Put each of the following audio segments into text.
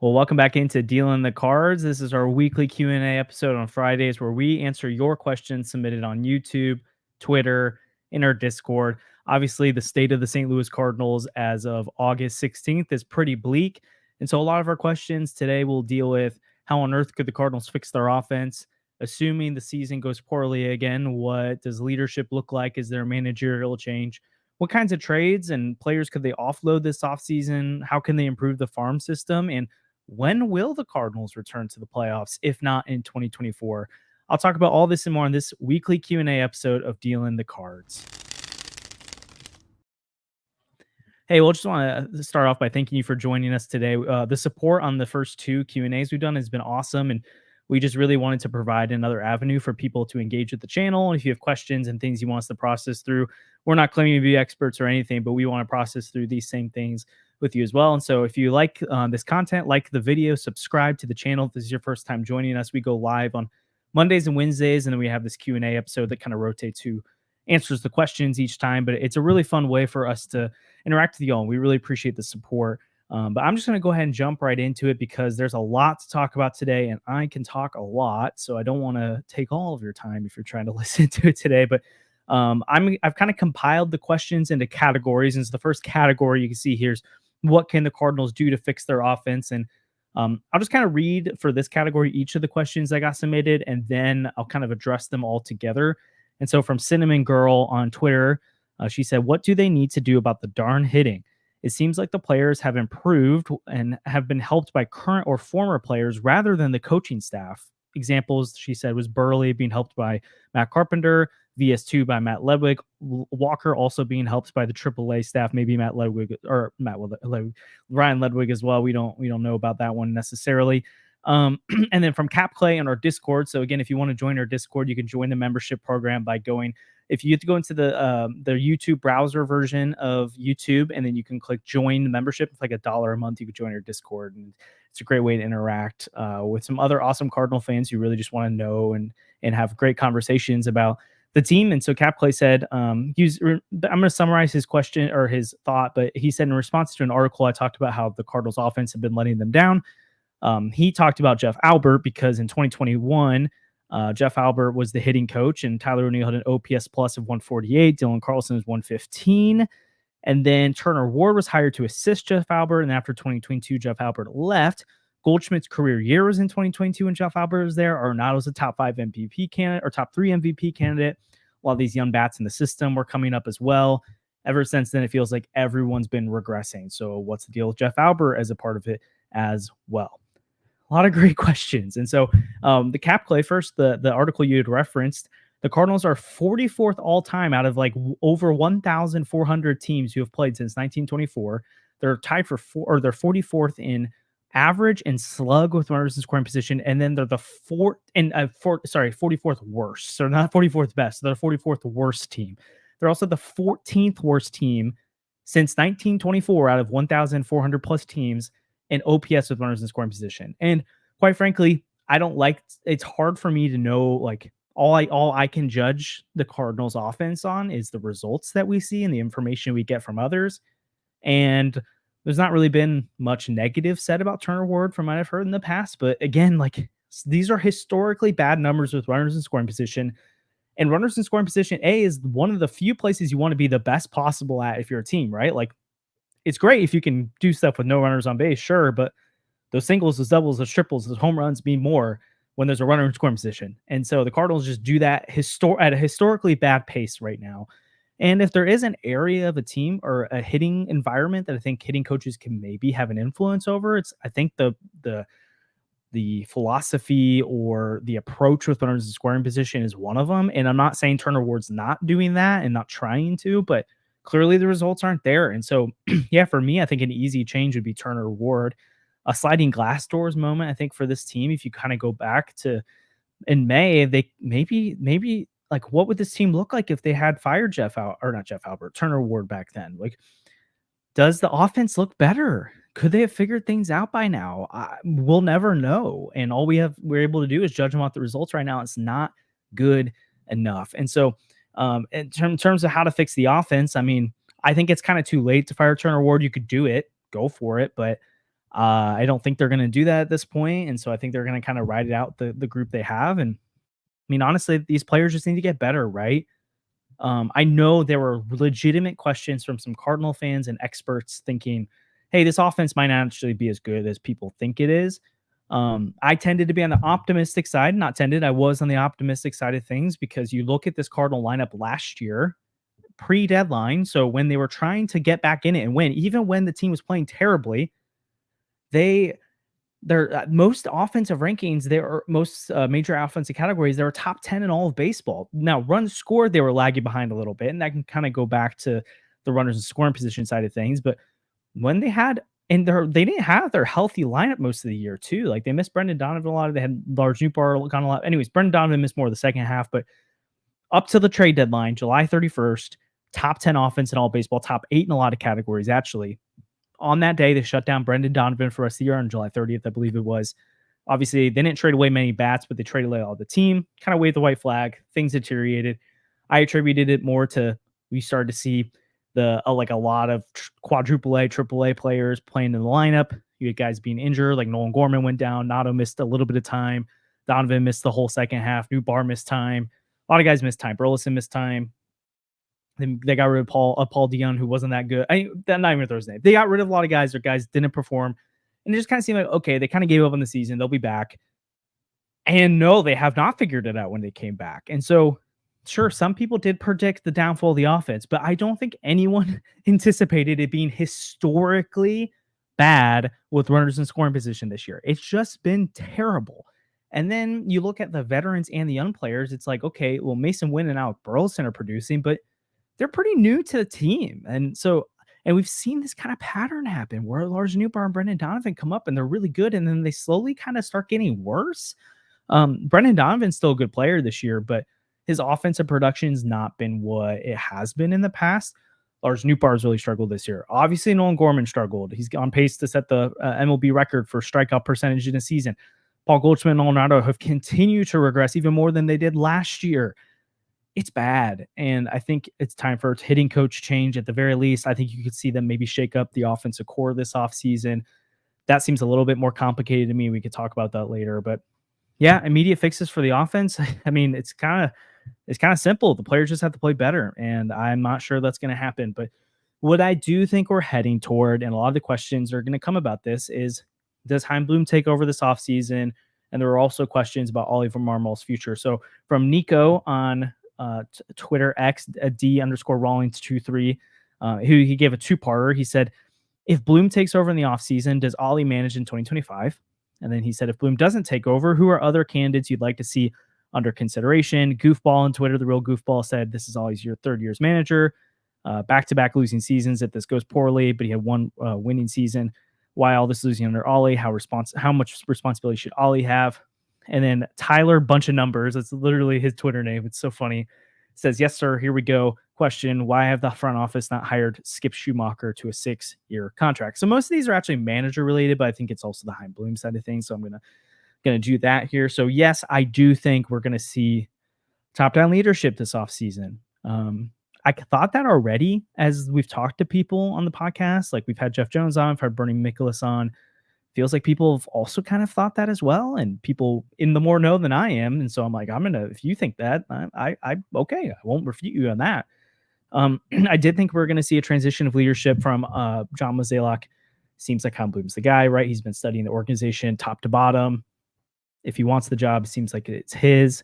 Well, welcome back into Dealing the Cards. This is our weekly Q&A episode on Fridays where we answer your questions submitted on YouTube, Twitter, in our Discord. Obviously, the state of the St. Louis Cardinals as of August 16th is pretty bleak. And so a lot of our questions today will deal with how on earth could the Cardinals fix their offense? Assuming the season goes poorly again, what does leadership look like? Is there a managerial change? What kinds of trades and players could they offload this offseason? How can they improve the farm system? And when will the Cardinals return to the playoffs, if not in 2024? I'll talk about all this and more on this weekly Q&A episode of Dealing the Cards. Hey, well, just want to start off by thanking you for joining us today. The support on the first two Q&As we've done has been awesome, and we just really wanted to provide another avenue for people to engage with the channel. And if you have questions and things you want us to process through, we're not claiming to be experts or anything, but we want to process through these same things with you as well. And so if you like this content, like the video, subscribe to the channel. If this is your first time joining us, we go live on Mondays and Wednesdays, and then we have this Q&A episode that kind of rotates who answers the questions each time. But it's a really fun way for us to interact with you all. And we really appreciate the support. But I'm just going to go ahead and jump right into it because there's a lot to talk about today, and I can talk a lot. So I don't want to take all of your time if you're trying to listen to it today. But I've kind of compiled the questions into categories. And so the first category you can see here is what can the Cardinals do to fix their offense? And I'll just kind of read for this category each of the questions that got submitted, and then I'll kind of address them all together. And so from Cinnamon Girl on Twitter, she said, "What do they need to do about the darn hitting? It seems like the players have improved and have been helped by current or former players rather than the coaching staff." Examples, she said, was Burley being helped by Matt Carpenter, VS2 by Matt Ledwig, Walker also being helped by the AAA staff, maybe Matt Ledwig or Ryan Ledwig as well. We don't know about that one necessarily. And then from Cap Clay on our Discord. So again, if you want to join our Discord, you can join the membership program by going. If you get to go into the YouTube browser version of YouTube, and then you can click join the membership. It's like $1 a month. You can join our Discord, and it's a great way to interact with some other awesome Cardinal fans who really just want to know and have great conversations about the team. And so Cap Clay said, I'm going to summarize his question or his thought, but he said in response to an article, I talked about how the Cardinals offense had been letting them down. He talked about Jeff Albert because in 2021, Jeff Albert was the hitting coach, and Tyler O'Neill had an OPS plus of 148. Dylan Carlson was 115. And then Turner Ward was hired to assist Jeff Albert. And after 2022, Jeff Albert left. Goldschmidt's career year was in 2022 when Jeff Albert was there. Arenado was a top 5 MVP candidate or top 3 MVP candidate. While these young bats in the system were coming up as well. Ever since then, it feels like everyone's been regressing. So what's the deal with Jeff Albert as a part of it as well? A lot of great questions. And so the Cap Clay first, the article you had referenced, the Cardinals are 44th all time out of like over 1,400 teams who have played since 1924. They're tied for they're 44th in average and slug with runners in scoring position. And then they're the 44th worst. So not 44th best. They're the 44th worst team. They're also the 14th worst team since 1924 out of 1,400 plus teams in OPS with runners in scoring position. And quite frankly, it's hard for me to know, like, all I can judge the Cardinals offense on is the results that we see and the information we get from others. And there's not really been much negative said about Turner Ward from what I've heard in the past. But again, like, these are historically bad numbers with runners in scoring position. And runners in scoring position, is one of the few places you want to be the best possible at if you're a team, right? Like, it's great if you can do stuff with no runners on base, sure, but those singles, those doubles, those triples, those home runs mean more when there's a runner in scoring position. And so the Cardinals just do that at a historically bad pace right now. And if there is an area of a team or a hitting environment that I think hitting coaches can maybe have an influence over, I think the philosophy or the approach with runners in scoring position is one of them. And I'm not saying Turner Ward's not doing that and not trying to, but clearly the results aren't there. And so, yeah, for me, I think an easy change would be Turner Ward. A sliding glass doors moment, I think, for this team, if you kind of go back to in May, they maybe like, what would this team look like if they had fired Turner Ward back then? Like, does the offense look better? Could they have figured things out by now? We'll never know. And all we're able to do is judge them off the results right now. It's not good enough. And so in terms of how to fix the offense, I mean, I think it's kind of too late to fire Turner Ward. You could do it, go for it. But I don't think they're going to do that at this point, and so I think they're going to kind of ride it out the group they have. And I mean, honestly, these players just need to get better, right? I know there were legitimate questions from some Cardinal fans and experts thinking, "Hey, this offense might not actually be as good as people think it is." I tended to be on the optimistic side. Not tended, I was on the optimistic side of things because you look at this Cardinal lineup last year, pre-deadline. So when they were trying to get back in it and win, even when the team was playing terribly, they their most offensive rankings, their most major offensive categories, they were top 10 in all of baseball. Now, runs scored, they were lagging behind a little bit, and that can kind of go back to the runners and scoring position side of things. But when they had, and they didn't have their healthy lineup most of the year, too. Like they missed Brendan Donovan a lot. They had Large Newbar gone a lot. Anyways, Brendan Donovan missed more of the second half, but up to the trade deadline, July 31st, top 10 offense in all baseball, top 8 in a lot of categories, actually. On that day, they shut down Brendan Donovan for the rest of the year on July 30th, I believe it was. Obviously, they didn't trade away many bats, but they traded away all the team, kind of waved the white flag. Things deteriorated. I attributed it more to we started to see like a lot of quadruple A, triple A players playing in the lineup. You had guys being injured, like Nolan Gorman went down. Nato missed a little bit of time. Donovan missed the whole second half. New Bar missed time. A lot of guys missed time. Burleson missed time. Then they got rid of Paul Dion, who wasn't that good. Not even throw his name. They got rid of a lot of guys. Their guys didn't perform, and it just kind of seemed like okay, they kind of gave up on the season. They'll be back, and no, they have not figured it out when they came back. And so, sure, some people did predict the downfall of the offense, but I don't think anyone anticipated it being historically bad with runners in scoring position this year. It's just been terrible. And then you look at the veterans and the young players. It's like, okay, well, Mason Wynn and Alec Burleson are producing, but they're pretty new to the team. And so, and we've seen this kind of pattern happen where Lars Newbar and Brendan Donovan come up and they're really good. And then they slowly kind of start getting worse. Brendan Donovan's still a good player this year, but his offensive production's not been what it has been in the past. Lars Nootbaar's really struggled this year. Obviously, Nolan Gorman struggled. He's on pace to set the MLB record for strikeout percentage in a season. Paul Goldschmidt and Nolan Arenado have continued to regress even more than they did last year. It's bad. And I think it's time for a hitting coach change at the very least. I think you could see them maybe shake up the offensive core this offseason. That seems a little bit more complicated to me. We could talk about that later. But yeah, immediate fixes for the offense. I mean, it's kind of simple. The players just have to play better. And I'm not sure that's going to happen. But what I do think we're heading toward, and a lot of the questions are going to come about this, is does Chaim Bloom take over this offseason? And there are also questions about Oliver Marmol's future. So from Nico on Twitter X D_Rawlings23, who he gave a two-parter. He said, if Bloom takes over in the offseason, does Ollie manage in 2025? And then he said, if Bloom doesn't take over, who are other candidates you'd like to see under consideration? Goofball on Twitter, the real Goofball, said, this is Ollie's your third year's manager. Back-to-back losing seasons if this goes poorly, but he had one winning season. Why all this losing under Ollie? How much responsibility should Ollie have? And then Tyler Bunch of Numbers, that's literally his Twitter name. It's so funny. Says, yes, sir. Here we go. Question, why have the front office not hired Skip Schumacher to a 6-year contract? So most of these are actually manager related, but I think it's also the Chaim Bloom side of things. So I'm going to do that here. So yes, I do think we're going to see top-down leadership this offseason. I thought that already as we've talked to people on the podcast. Like we've had Jeff Jones on, I've had Bernie Nicholas on. Feels like people have also kind of thought that as well, and people in the more know than I am. And so I'm like, if you think that, I okay, I won't refute you on that. I did think we're going to see a transition of leadership from John Mozeliak. Seems like Chaim Bloom's the guy, right? He's been studying the organization top to bottom. If he wants the job, it seems like it's his.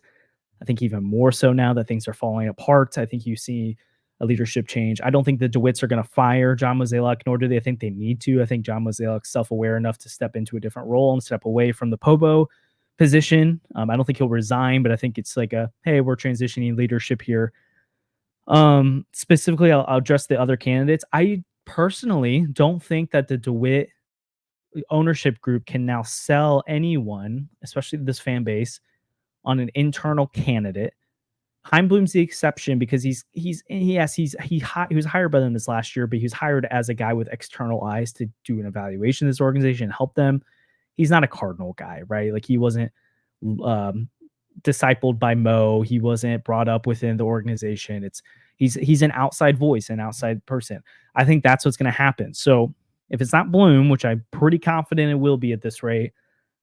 I think even more so now that things are falling apart. I think you see a leadership change. I don't think the DeWitts are going to fire John Mozeliak, nor do they think they need to. I think John Mozeliak's self-aware enough to step into a different role and step away from the Pobo position. I don't think he'll resign, but I think it's like hey, we're transitioning leadership here. Specifically, I'll address the other candidates. I personally don't think that the DeWitt ownership group can now sell anyone, especially this fan base, on an internal candidate. Chaim Bloom's the exception because he was hired by them this last year, but he was hired as a guy with external eyes to do an evaluation of this organization and help them. He's not a Cardinal guy, right? Like he wasn't discipled by Mo. He wasn't brought up within the organization. He's an outside voice, an outside person. I think that's what's going to happen. So If it's not Bloom, which I'm pretty confident it will be at this rate,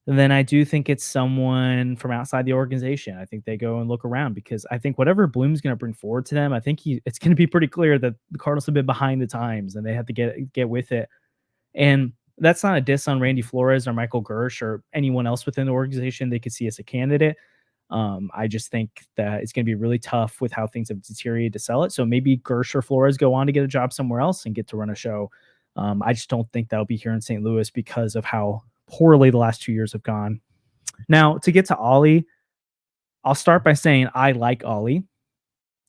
then I do think it's someone from outside the organization. I think they go and look around because I think whatever Bloom's going to bring forward to them, I think it's going to be pretty clear that the Cardinals have been behind the times and they have to get with it. And that's not a diss on Randy Flores or Michael Gersh or anyone else within the organization they could see as a candidate. I just think that it's going to be really tough with how things have deteriorated to sell it. So maybe Gersh or Flores go on to get a job somewhere else and get to run a show. I just don't think that'll be here in St. Louis because of how poorly the last 2 years have gone. Now, to get to Ollie, I'll start by saying I like Ollie.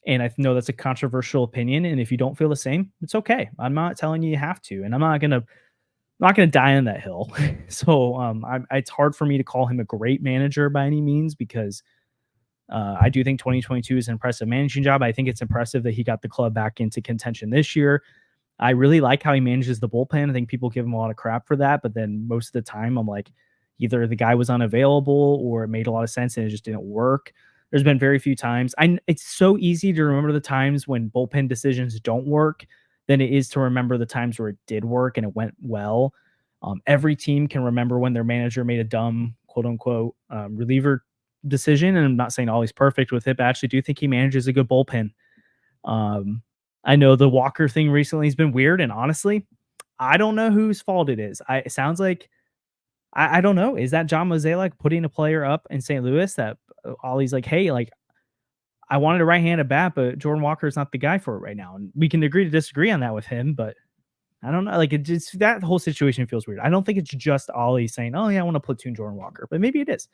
And I know that's a controversial opinion. And if you don't feel the same, it's okay. I'm not telling you have to. And I'm not gonna die on that hill. So it's hard for me to call him a great manager by any means because I do think 2022 is an impressive managing job. I think it's impressive that he got the club back into contention this year. I really like how he manages the bullpen. I think people give him a lot of crap for that, but then most of the time I'm like, either the guy was unavailable or it made a lot of sense and it just didn't work. There's been very few times. It's so easy to remember the times when bullpen decisions don't work than it is to remember the times where it did work and it went well. Every team can remember when their manager made a dumb, quote unquote, reliever decision. And I'm not saying always perfect with it, but I actually do think he manages a good bullpen. I know the Walker thing recently has been weird. And honestly, I don't know whose fault it is. It sounds like, I don't know. Is that John Mozeliak putting a player up in St. Louis that Ollie's like, hey, like, I wanted a right-handed bat, but Jordan Walker is not the guy for it right now. And we can agree to disagree on that with him, but I don't know. Like, it just, that whole situation feels weird. I don't think it's just Ollie saying, oh, yeah, I want to platoon Jordan Walker, but maybe it is.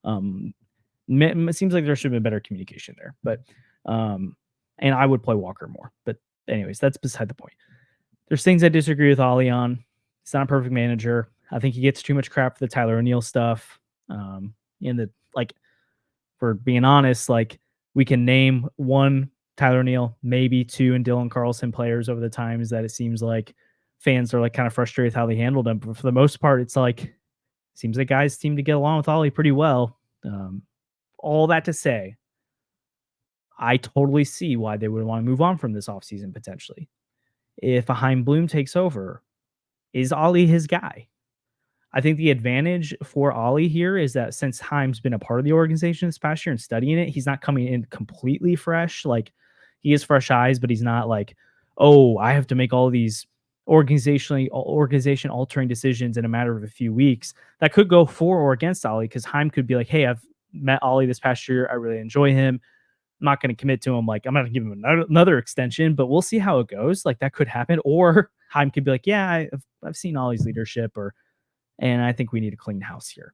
It seems like there should have been better communication there, but, and I would play Walker more. But, anyways, that's beside the point. There's things I disagree with Ollie on. He's not a perfect manager. I think he gets too much crap for the Tyler O'Neill stuff. For being honest, like, we can name one Tyler O'Neill, maybe two and Dylan Carlson players over the times that it seems like fans are like kind of frustrated with how they handled them. But for the most part, it's like, seems like guys seem to get along with Ollie pretty well. All that to say, I totally see why they would want to move on from this offseason potentially. If a Chaim Bloom takes over, is Ollie his guy? I think the advantage for Ollie here is that since Chaim's been a part of the organization this past year and studying it, he's not coming in completely fresh. Like, he is fresh eyes, but he's not like, oh, I have to make all these organization altering decisions in a matter of a few weeks. That could go for or against Ollie because Chaim could be like, hey, I've met Ollie this past year. I really enjoy him. I'm not going to commit to him. Like, I'm not going to give him another extension, but we'll see how it goes. Like, that could happen. Or Chaim could be like, yeah, I've seen Ollie's leadership, and I think we need a clean house here.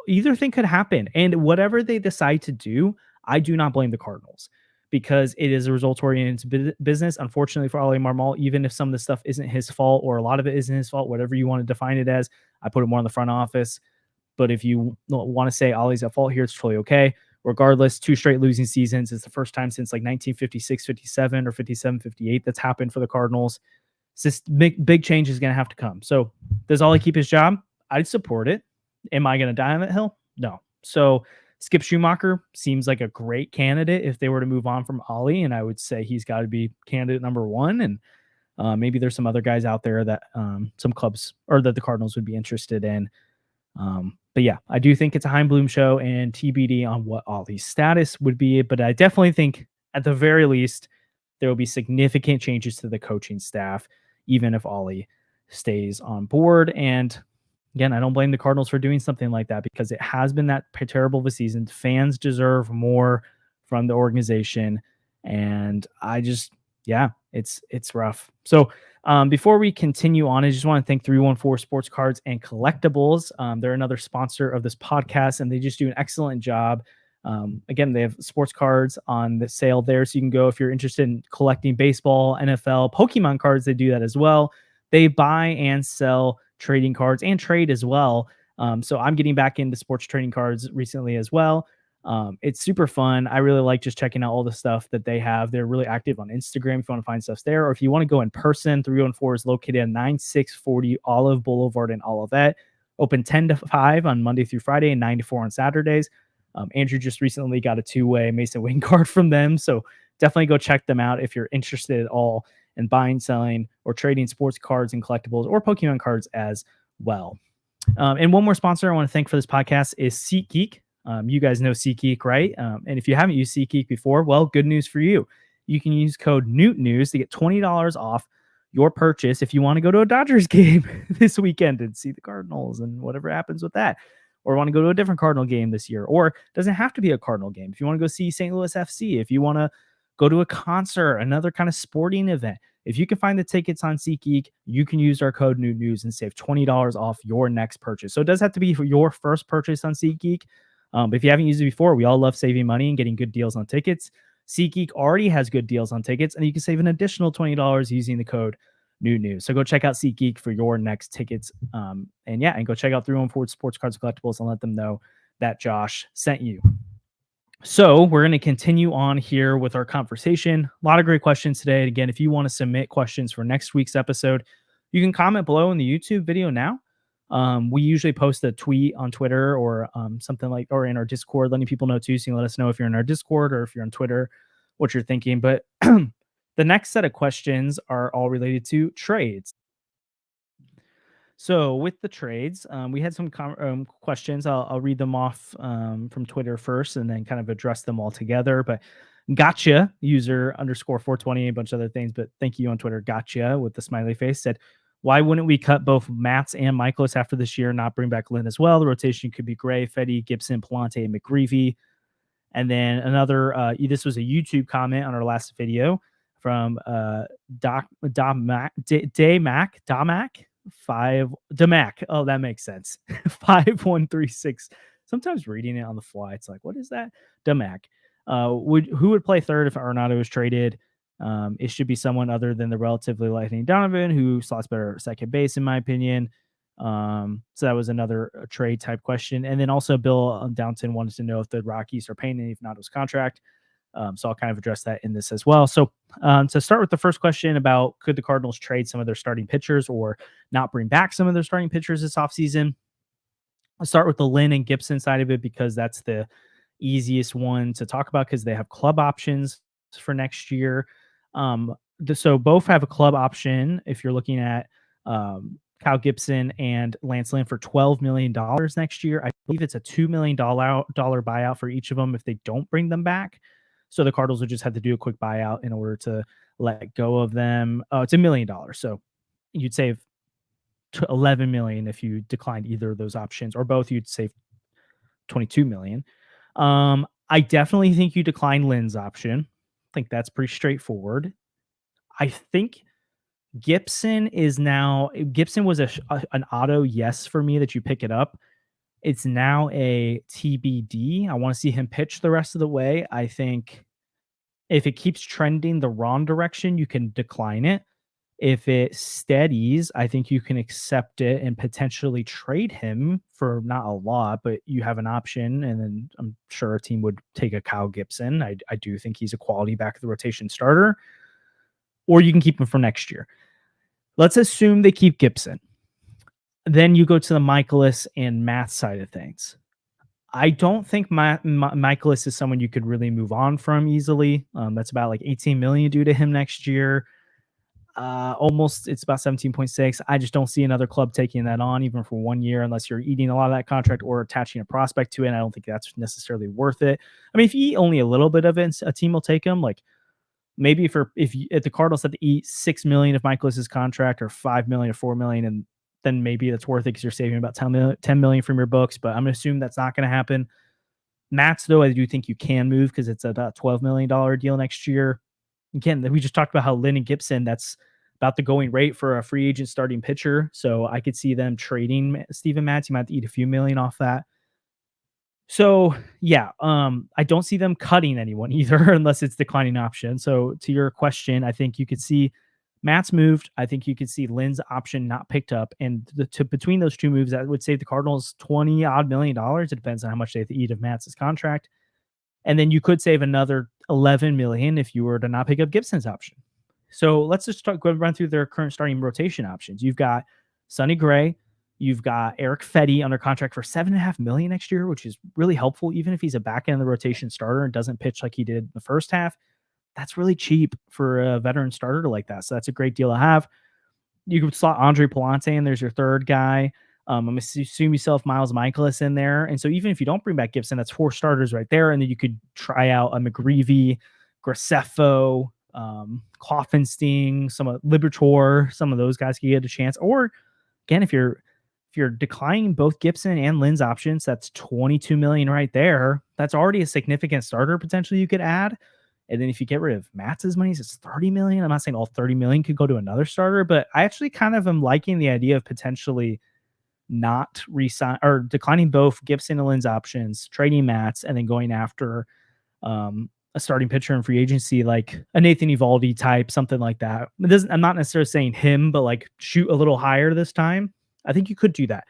Either thing could happen. And whatever they decide to do, I do not blame the Cardinals because it is a results-oriented business. Unfortunately for Ollie Marmol, even if some of the stuff isn't his fault or a lot of it isn't his fault, whatever you want to define it as, I put it more in the front office. But if you want to say Ollie's at fault here, it's totally okay. Regardless, 2 straight losing seasons. It's the first time since like 1956, 57 or 57, 58 that's happened for the Cardinals. It's this big change is going to have to come. So does Ollie keep his job? I'd support it. Am I going to die on that hill? No. So Skip Schumacher seems like a great candidate if they were to move on from Ollie, and I would say he's got to be candidate number 1. And maybe there's some other guys out there that some clubs or that the Cardinals would be interested in. But yeah, I do think it's a Chaim Bloom show and TBD on what Ollie's status would be. But I definitely think at the very least, there will be significant changes to the coaching staff, even if Ollie stays on board. And again, I don't blame the Cardinals for doing something like that because it has been that terrible of a season. Fans deserve more from the organization. And I just, yeah, it's rough. So before we continue on, I just want to thank 314 Sports Cards and Collectibles. They're another sponsor of this podcast, and they just do an excellent job. Again, they have sports cards on the sale there. So you can go if you're interested in collecting baseball, NFL, Pokemon cards, they do that as well. They buy and sell trading cards and trade as well. So I'm getting back into sports trading cards recently as well. It's super fun. I really like just checking out all the stuff that they have. They're really active on Instagram if you want to find stuff there, or if you want to go in person, 314 is located at 9640 Olive Boulevard in Olivet. Open 10 to 5 on Monday through Friday and 9 to 4 on Saturdays. Andrew just recently got a 2-way Mason Wing card from them, so definitely go check them out if you're interested at all. and buying, selling, or trading sports cards and collectibles or Pokemon cards as well. And one more sponsor I want to thank for this podcast is SeatGeek. You guys know SeatGeek, right? And if you haven't used SeatGeek before, well, good news for you. You can use code NewtNews to get $20 off your purchase if you want to go to a Dodgers game this weekend and see the Cardinals and whatever happens with that, or want to go to a different Cardinal game this year, or it doesn't have to be a Cardinal game. If you want to go see St. Louis FC, if you want to go to a concert, another kind of sporting event, if you can find the tickets on SeatGeek, you can use our code NewtNews and save $20 off your next purchase. So it does have to be for your first purchase on SeatGeek. But if you haven't used it before, we all love saving money and getting good deals on tickets. SeatGeek already has good deals on tickets, and you can save an additional $20 using the code NewtNews. So go check out SeatGeek for your next tickets. And go check out 314 Sports Cards Collectibles and let them know that Josh sent you. So we're going to continue on here with our conversation. A lot of great questions today. And again, if you want to submit questions for next week's episode, you can comment below in the YouTube video now. We usually post a tweet on Twitter or something like, or in our Discord, letting people know too. So you can let us know if you're in our Discord or if you're on Twitter, what you're thinking. But the next set of questions are all related to trades. So with the trades, we had some questions. I'll read them off from Twitter first and then kind of address them all together. But gotcha, user underscore 420, a bunch of other things. But thank you on Twitter, gotcha, with the smiley face, said, why wouldn't we cut both Mats and Michaelis after this year, not bring back Lynn as well? The rotation could be Gray, Fetty, Gibson, Palante, and McGreevy. And then another, this was a YouTube comment on our last video from Damac. Oh, that makes sense. 5136. Sometimes reading it on the fly, it's like, what is that? Damac. Who would play third if Arenado was traded? It should be someone other than the relatively lightning Donovan, who slots better second base, in my opinion. So that was another trade type question. And then also Bill Downton wanted to know if the Rockies are paying any Nato's contract. So I'll kind of address that in this as well. So to start with the first question about could the Cardinals trade some of their starting pitchers or not bring back some of their starting pitchers this offseason? I'll start with the Lynn and Gibson side of it because that's the easiest one to talk about because they have club options for next year. So both have a club option if you're looking at Kyle Gibson and Lance Lynn for $12 million next year. I believe it's a $2 million buyout for each of them if they don't bring them back. So the Cardinals would just have to do a quick buyout in order to let go of them. Oh, it's $1 million. So you'd save $11 million if you declined either of those options, or both. You'd save $22 million. I definitely think you decline Lynn's option. I think that's pretty straightforward. I think Gibson was an auto yes for me that you pick it up. It's now a TBD. I want to see him pitch the rest of the way. I think if it keeps trending the wrong direction, you can decline it. If it steadies, I think you can accept it and potentially trade him for not a lot, but you have an option. And then I'm sure a team would take a Kyle Gibson. I do think he's a quality back of the rotation starter. Or you can keep him for next year. Let's assume they keep Gibson. Then you go to the Michaelis and Matt side of things. I don't think Michaelis is someone you could really move on from easily. That's about like $18 million due to him next year. It's about 17.6. I just don't see another club taking that on even for 1 year unless you're eating a lot of that contract or attaching a prospect to it. And I don't think that's necessarily worth it. I mean, if you eat only a little bit of it, a team will take him. Like maybe if the Cardinals had to eat $6 million of Michaelis's contract or $5 million or $4 million, and then maybe that's worth it because you're saving about $10 million from your books. But I'm going to assume that's not going to happen. Matt's, though, I do think you can move because it's a $12 million deal next year. Again, we just talked about how Lynn and Gibson, that's about the going rate for a free agent starting pitcher. So I could see them trading Steven Matz. You might have to eat a few million off that. So yeah, I don't see them cutting anyone either unless it's declining option. So to your question, I think you could see Matt's moved. I think you could see Lynn's option not picked up. And between those two moves, that would save the Cardinals $20 million. It depends on how much they have to eat of Matt's contract. And then you could save another $11 million if you were to not pick up Gibson's option. So let's just run through their current starting rotation options. You've got Sonny Gray. You've got Eric Fetty under contract for $7.5 million next year, which is really helpful, even if he's a back end of the rotation starter and doesn't pitch like he did in the first half. that's really cheap for a veteran starter like that. So that's a great deal to have. You could slot Andre Palante in. There's your third guy. I'm assume you still have Miles Michaelis in there. And so even if you don't bring back Gibson, that's four starters right there. And then you could try out a McGreevy, Graceffo, Kloffenstein, some of Libertor, some of those guys could get a chance. Or again, if you're declining both Gibson and Lynn's options, that's 22 million right there. That's already a significant starter potentially you could add. And then if you get rid of Matz's money, it's 30 million. I'm not saying all 30 million could go to another starter, but I actually kind of am liking the idea of potentially not resign or declining both Gibson and Lynn's options, trading Matz, and then going after a starting pitcher in free agency, like a Nathan Eovaldi type, something like that. I'm not necessarily saying him, but like shoot a little higher this time. I think you could do that.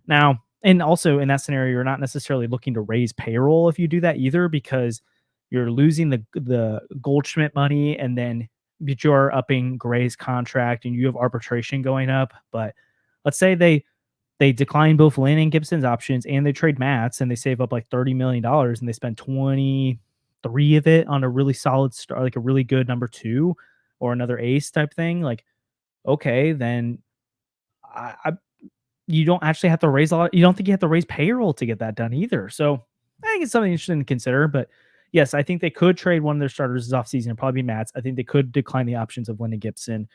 Now, and also in that scenario, you're not necessarily looking to raise payroll if you do that either, because you're losing the Goldschmidt money, and then but you're upping Gray's contract, and you have arbitration going up. But let's say they decline both Lynn and Gibson's options, and they trade Matz, and they save up like $30 million, and they spend 23 of it on a really solid star, like a really good number two or another ace type thing. Like, okay, then I you don't actually have to raise a lot. You don't think you have to raise payroll to get that done either. So I think it's something interesting to consider. But yes, I think they could trade one of their starters this offseason and probably be Matz. I think they could decline the options of Lynn and Gibson.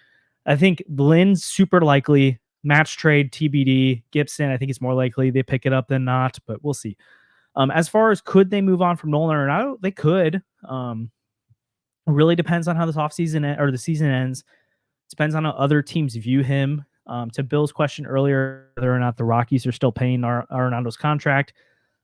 I think Lynn's super likely. Match trade TBD. Gibson, I think it's more likely they pick it up than not, but we'll see. As far as could they move on from Nolan Arenado, they could. Really depends on how this offseason or the season ends. Depends on how other teams view him. To Bill's question earlier, whether or not the Rockies are still paying Arenado's contract,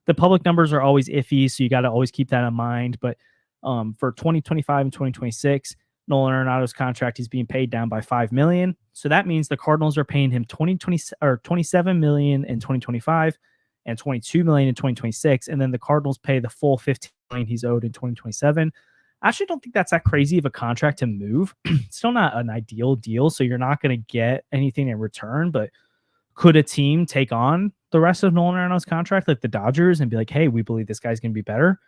the public numbers are always iffy, so you got to always keep that in mind. But for 2025 and 2026, Nolan Arenado's contract is being paid down by $5 million. So that means the Cardinals are paying him 27 million in 2025 and 22 million in 2026, and then the Cardinals pay the full 15 million he's owed in 2027. I actually don't think that's that crazy of a contract to move. Still not an ideal deal, so you're not going to get anything in return. But could a team take on the rest of Nolan Arenado's contract, like the Dodgers, and be like, "Hey, we believe this guy's going to be better"?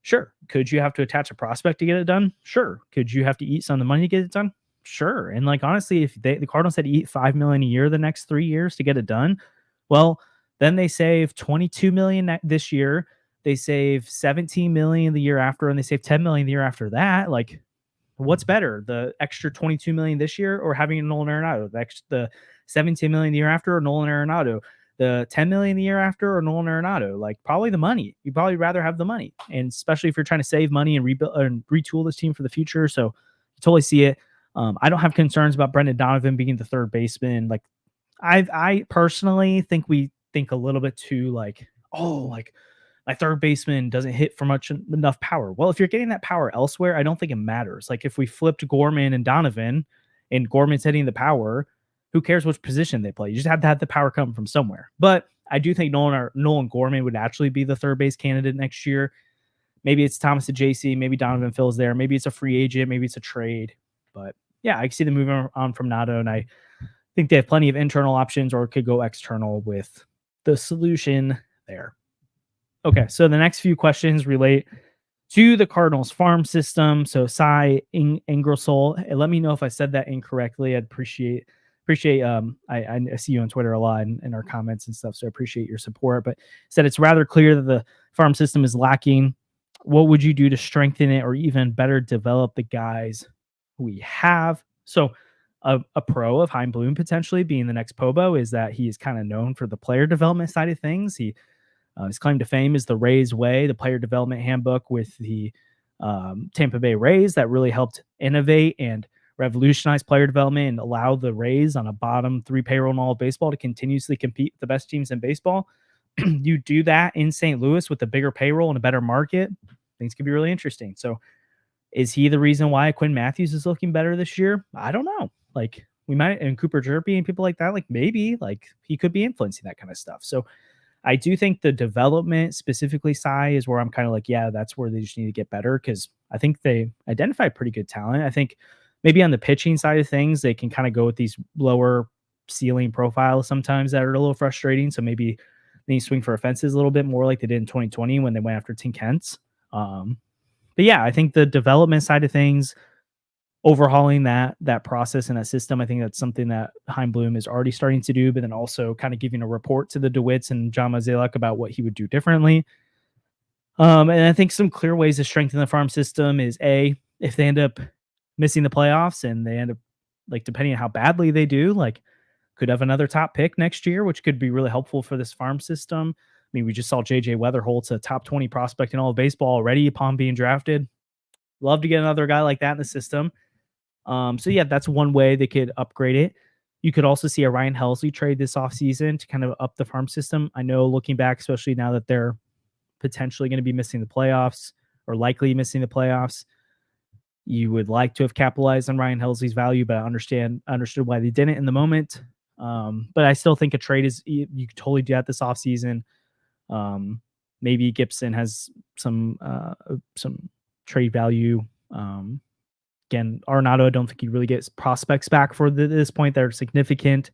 Sure. Could you have to attach a prospect to get it done? Sure. Could you have to eat some of the money to get it done? Sure. And like honestly, if the Cardinals had to eat $5 million a year the next 3 years to get it done, well, then they save 22 million this year. They save 17 million the year after, and they save 10 million the year after that. Like, what's better, the extra 22 million this year or having a Nolan Arenado? The 17 million the year after or Nolan Arenado? The 10 million the year after or Nolan Arenado? Like, probably the money. You'd probably rather have the money, and especially if you're trying to save money and rebuild and retool this team for the future. So, I totally see it. I don't have concerns about Brendan Donovan being the third baseman. Like, I personally think we think a little bit too like, oh, like my third baseman doesn't hit for enough power. Well, if you're getting that power elsewhere, I don't think it matters. Like if we flipped Gorman and Donovan, and Gorman's hitting the power, who cares which position they play? You just have to have the power come from somewhere. But I do think Nolan Gorman would actually be the third base candidate next year. Maybe it's Thomas to JC, maybe Donovan fills there, maybe it's a free agent, maybe it's a trade. But yeah, I can see them moving on from Nato, and I think they have plenty of internal options, or could go external with the solution there. Okay, so the next few questions relate to the Cardinals farm system. So Cy Ingersoll, let me know if I said that incorrectly. I'd appreciate I see you on Twitter a lot in our comments and stuff, so I appreciate your support. But said it's rather clear that the farm system is lacking. What would you do to strengthen it or even better develop the guys we have? So a pro of Chaim Bloom potentially being the next Pobo is that he is kind of known for the player development side of things. His claim to fame is the Rays Way, the player development handbook with the Tampa Bay Rays that really helped innovate and revolutionize player development and allow the Rays on a bottom three payroll in all of baseball to continuously compete with the best teams in baseball. You do that in St. Louis with a bigger payroll and a better market, things could be really interesting. So is he the reason why Quinn Matthews is looking better this year? I don't know. Like we might, and Cooper Jerpy and people like that, like maybe like he could be influencing that kind of stuff. So I do think the development, specifically Cy, is where I'm kind of like, yeah, that's where they just need to get better, because I think they identified pretty good talent. I think maybe on the pitching side of things, they can kind of go with these lower ceiling profiles sometimes that are a little frustrating. So maybe they need to swing for offenses a little bit more like they did in 2020 when they went after Tim Kent's. But yeah, I think the development side of things, overhauling that process and that system, I think that's something that Chaim Bloom is already starting to do, but then also kind of giving a report to the DeWitts and John Mazalek about what he would do differently. And I think some clear ways to strengthen the farm system is A, if they end up missing the playoffs and they end up, like, depending on how badly they do, like, could have another top pick next year, which could be really helpful for this farm system. I mean, we just saw JJ Weatherholt's a top 20 prospect in all of baseball already upon being drafted. Love to get another guy like that in the system. So yeah, that's one way they could upgrade it. You could also see a Ryan Helsley trade this offseason to kind of up the farm system. I know, looking back, especially now that they're potentially going to be missing the playoffs or likely missing the playoffs, you would like to have capitalized on Ryan Helsley's value, but I understood why they didn't in the moment. But I still think a trade is, you could totally do that this offseason. Maybe Gibson has some trade value. Again, Arenado, I don't think he really gets prospects back for this point that are significant.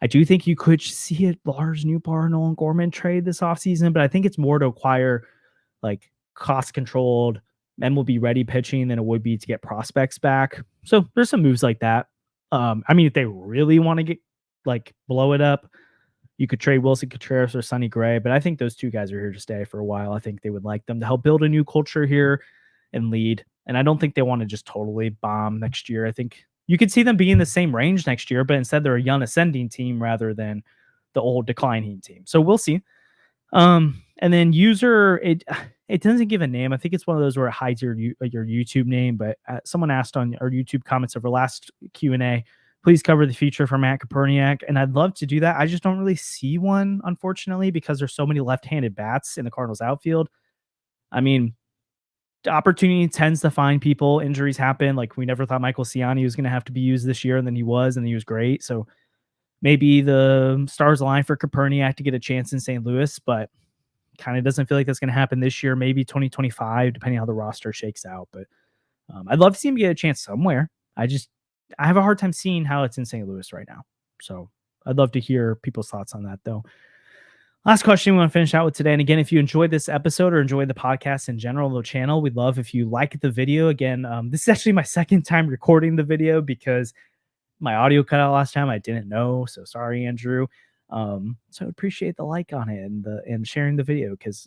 I do think you could see a Lars Nootbaar, Nolan Gorman trade this offseason, but I think it's more to acquire like cost controlled MLB ready pitching than it would be to get prospects back. So there's some moves like that. I mean, if they really want to get like blow it up, you could trade Wilson Contreras or Sonny Gray, but I think those two guys are here to stay for a while. I think they would like them to help build a new culture here and lead. And I don't think they want to just totally bomb next year. I think you could see them be in the same range next year, but instead they're a young ascending team rather than the old declining team. So we'll see. And then user, it doesn't give a name. I think it's one of those where it hides your YouTube name. But someone asked on our YouTube comments over last Q&A, please cover the future for Matt Koperniak, and I'd love to do that. I just don't really see one, unfortunately, because there's so many left-handed bats in the Cardinals outfield. I mean, opportunity tends to find people. Injuries happen. Like, we never thought Michael Ciani was going to have to be used this year, and then he was great. So maybe the stars align for Koperniak to get a chance in St. Louis, but kind of doesn't feel like that's going to happen this year. Maybe 2025, depending on how the roster shakes out. But I'd love to see him get a chance somewhere. I have a hard time seeing how it's in St. Louis right now. So I'd love to hear people's thoughts on that, though. Last question we want to finish out with today. And again, if you enjoyed this episode or enjoyed the podcast in general, the channel, we'd love if you like the video. Again, this is actually my second time recording the video because my audio cut out last time. I didn't know. So sorry, Andrew. So I appreciate the like on it and sharing the video, because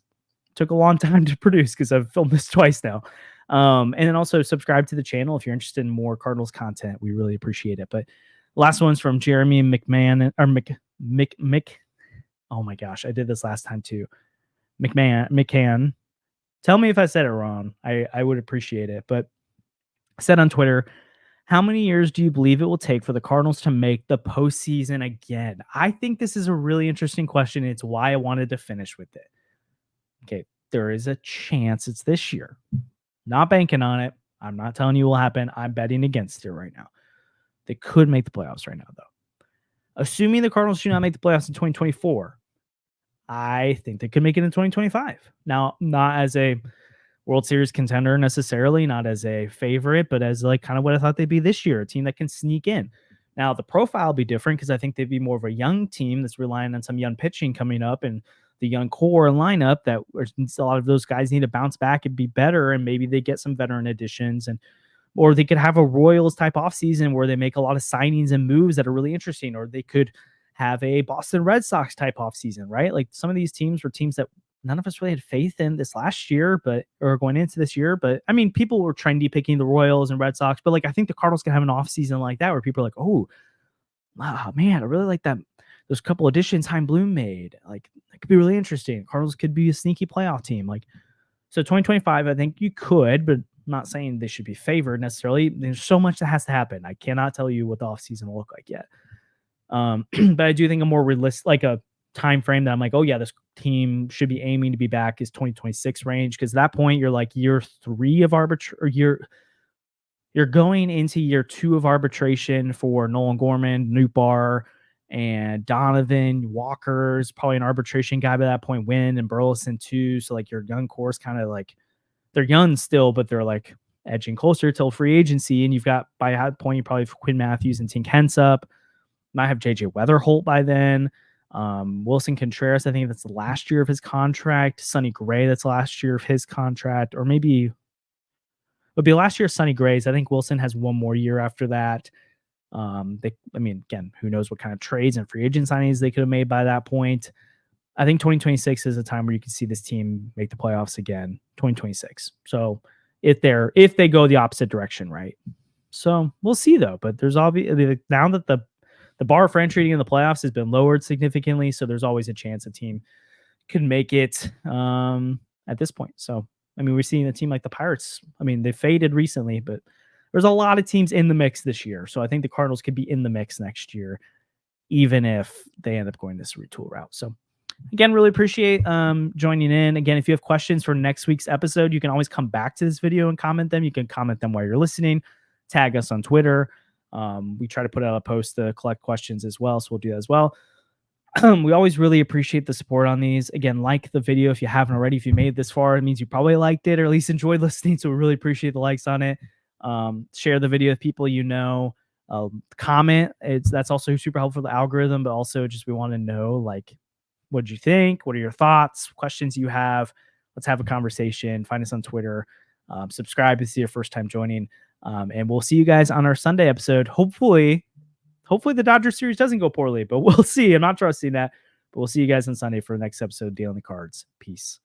it took a long time to produce because I've filmed this twice now. And then also subscribe to the channel if you're interested in more Cardinals content. We really appreciate it. But last one's from Jeremy McMahon or Mick. Oh my gosh, I did this last time too. McCann. Tell me if I said it wrong. I would appreciate it. But I said on Twitter, how many years do you believe it will take for the Cardinals to make the postseason again? I think this is a really interesting question. It's why I wanted to finish with it. Okay, there is a chance it's this year. Not banking on it. I'm not telling you it will happen. I'm betting against it right now. They could make the playoffs right now, though. Assuming the Cardinals do not make the playoffs in 2024, I think they could make it in 2025. Now, not as a World Series contender necessarily, not as a favorite, but as like kind of what I thought they'd be this year, a team that can sneak in. Now, the profile will be different because I think they'd be more of a young team that's relying on some young pitching coming up, and the young core lineup that a lot of those guys need to bounce back and be better, and maybe they get some veteran additions, or they could have a Royals type offseason where they make a lot of signings and moves that are really interesting, or they could have a Boston Red Sox type offseason, right? Like, some of these teams were teams that none of us really had faith in this last year, or going into this year. But I mean, people were trendy picking the Royals and Red Sox, but like, I think the Cardinals can have an offseason like that where people are like, oh, man, I really like that. Those couple additions Chaim Bloom made. Like, it could be really interesting. Cardinals could be a sneaky playoff team. Like, so 2025, I think you could, but I'm not saying they should be favored necessarily. There's so much that has to happen. I cannot tell you what the offseason will look like yet. But I do think a more realistic, like a time frame that I'm like, oh yeah, this team should be aiming to be back is 2026 range. Because at that point, you're like year 3 of you're going into year 2 of arbitration for Nolan Gorman, Nootbaar, and Donovan. Walker's probably an arbitration guy by that point. Wynn and Burleson too. So like, your young core is kind of like, they're young still, but they're like edging closer till free agency. And you've got, by that point, you probably have Quinn Matthews and Tink Hens up. Might have JJ Weatherholt by then. Wilson Contreras, I think that's the last year of his contract. Sonny Gray, that's the last year of his contract, or maybe it'll be last year of Sonny Gray's. I think Wilson has one more year after that. I mean, again, who knows what kind of trades and free agent signings they could have made by that point. I think 2026 is a time where you can see this team make the playoffs again. 2026. So if they go the opposite direction, right? So we'll see though. But there's obviously now that the bar for entering in the playoffs has been lowered significantly, so there's always a chance a team could make it at this point. So I mean, we're seeing a team like the Pirates. I mean, they faded recently, but there's a lot of teams in the mix this year. So I think the Cardinals could be in the mix next year, even if they end up going this retool route. So again, really appreciate joining in. Again, if you have questions for next week's episode, you can always come back to this video and comment them. You can comment them while you're listening. Tag us on Twitter. We try to put out a post to collect questions as well, so we'll do that as well. We always really appreciate the support on these. Again, like the video if you haven't already. If you made it this far, it means you probably liked it or at least enjoyed listening. So we really appreciate the likes on it. Share the video with people you know. Comment. That's also super helpful for the algorithm, but also just we want to know, like, what did you think? What are your thoughts? Questions you have? Let's have a conversation. Find us on Twitter. Subscribe if this is your first time joining. And we'll see you guys on our Sunday episode. Hopefully the Dodgers series doesn't go poorly, but we'll see. I'm not trusting that, but we'll see you guys on Sunday for the next episode of Dealing the Cards. Peace.